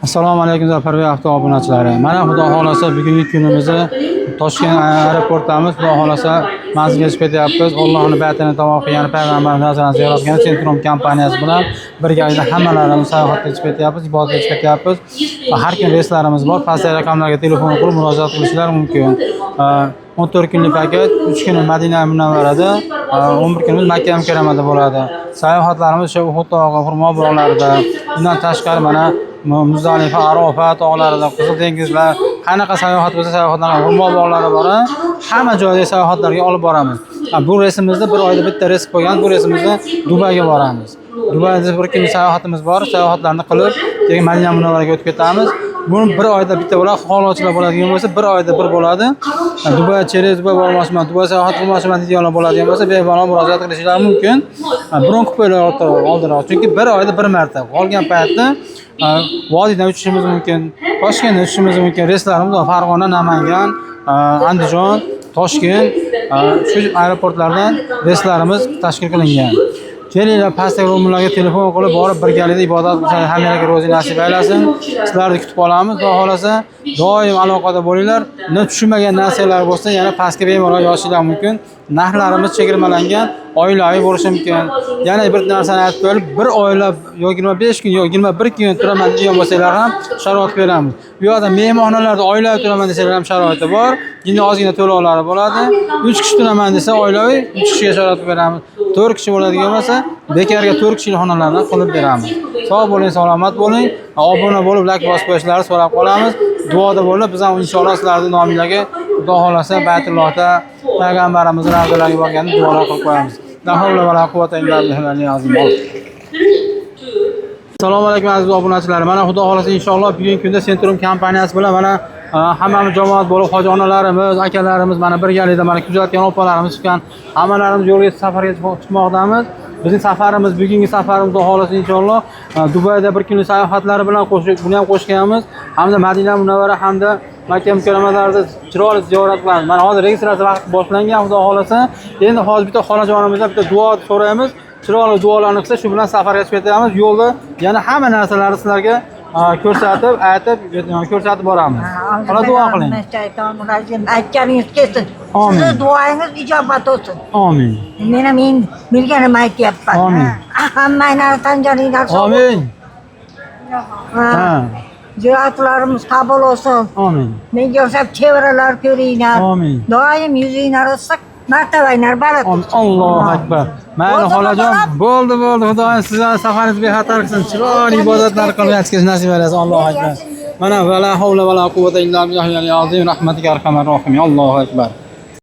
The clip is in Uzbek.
Assalomu alaykum Zafarbek avto obunachilari. Mana xudo xolasa bugungi kunimizni Toshkent aeroportimiz xudo xolasa manzilga yetib ketyapmiz. Allohning baytini tavof qilgan payg'ambarimiz nazardan ziyorat qilgan Centrum kompaniyasi bilan birgalikda hammalarimiz sayohatga chiqib ketyapmiz, ibodatga chiqib ketyapmiz. Har kun reyslarimiz bor. Pastdagi raqamlarga telefon qilib murojaat qilishlari mumkin. 14 kunlik paket, 3 kun Madina Munavvarada, 11 kunimiz Makka Mukarramada bo'ladi. Sayohatlarimiz shu Uhud tog'i, Xurmo bog'larida, bundan tashqari mana Muzdalifa, Arafat tog'larida, Qizil dengizlar, qanaqa sayohat bo'lsa sayohatlarga, Xurmo bog'lari bor, hamma joyga sayohatlarga olib boramiz. Bu reysimizni bir oyda bitta reys qo'ygan, bu reysimizni Dubayga boramiz. Dubayda bir kun sayohatimiz bor, sayohatlarni qilib, keyin Madina Munavvaraga o'tib ketamiz. Buni bir oyda bitta bo'ladi, xohlovchilar bo'ladigan bo'lsa, bir oyda bir bo'ladi. Dubay cheres Dubay bormoqchiman, Dubay sayohat qilmoqchiman deganlar bo'ladigan bo'lsa, bemalol murojaat qilishlari mumkin. Bron kupelar oldinroq, chunki bir oyda bir marta. Qolgan paytda Vodiydan uchishimiz mumkin, Toshkentdan uchishimiz mumkin. Reyslarimiz Farg'ona, Namangan, Andijon, Toshkent shu aeroportlardan reyslarimiz tashkil qilingan. Kelinglar, pastdagi ro'mlarga telefon qilib borib birgalikda ibodat qilishni hammaga ro'zi nasib aylasin. Sizlarni kutib qolamiz. Xudo xolasa doim aloqada bo'linglar. Tushunmagan narsalar bo'lsa, yana pastga bemalol yozishinglar mumkin. Narxlarimiz chegirmalangan, oilaviy bo'lishi mumkin. Yana bir narsani aytib qo'yib, bir oylab yoki 25 kun yoki 21 kun turaman degan bo'lsalar ham sharoit beramiz. Bu yerda mehmonxonalarda oilaviy turaman desalar ham sharoiti bor. Yine ozgina to'lovlari bo'ladi. 3 kishi turaman desa oilaviy 3 kishiga sharoit beramiz. 4 kishi bo'ladigan bo'lsa, bekarga 4 kishilik xonalardan qilib beramiz. Sog' bo'ling, salomat bo'ling. Obuna bo'lib, like bosib qo'yishlaringizni so'rab qolamiz. Duoda bo'lib, biz ham inshaalloh sizlarning nomingizga Xudo xolasa Baytullohda payg'ambarimizning ravzalariga borganda duolar qilib qo'yamiz. La havla va la quvvata illa billahil azim. Assalomu alaykum aziz obunachilar. Mana Xudo xolasa inshaalloh bugungi kunda Centrum kompaniyasi bilan mana hammamiz jamoat bo'lib, hoji onalarimiz, akalarimiz, mana birgalikda mana kuzatgan opalarimiz chiqqan, hammalarimiz yo'lga safarga chiqmoqdamiz. Bizning safarimiz, bugungi safarimiz Xudo xolasa inshaalloh Dubayda bir kunlik sayohatlari bilan buni ham qo'shganmiz. Hamda Madina Munavvara hamda Makka Mukarramalarda chiroyli ziyorat qilamiz. Mana hozir registratsiya vaqti boshlangan, Xudo xolasa. Endi hozir bitta xolajonimizdan bitta duo so'raymiz. Chiroyli duolarni qilsa, shu bilan safarga chiqib ketamiz. Yo'lda yana hamma narsalarni sizlarga ko'rsatib, aytib, ko'rsatib boramiz. Xudo duo qiling. Aytganingiz kelsin. Siz duoyingiz ijobat bo'lsin. Amin. Men ham bilganim aytyapman. Amin. Hammanglar tan joninglar sog' Amin. Ziyoratlarimiz qabul bo'lsin. Amin. Menga o'xshab chevralar ko'ringlar. Amin. Doim yuzinglar issiq, martabanglar baland. Allohu akbar. Mayli xolajon, bo'ldi. Xudoyim sizlarning safaringiz bexatar qilsin. Chiroyli ibodatlar qilib yetishga nasib aylasin. Allohu akbar. Mana va la havla va la quvvata illa billahil azim rahmatika arhamar rohim. Allohu akbar.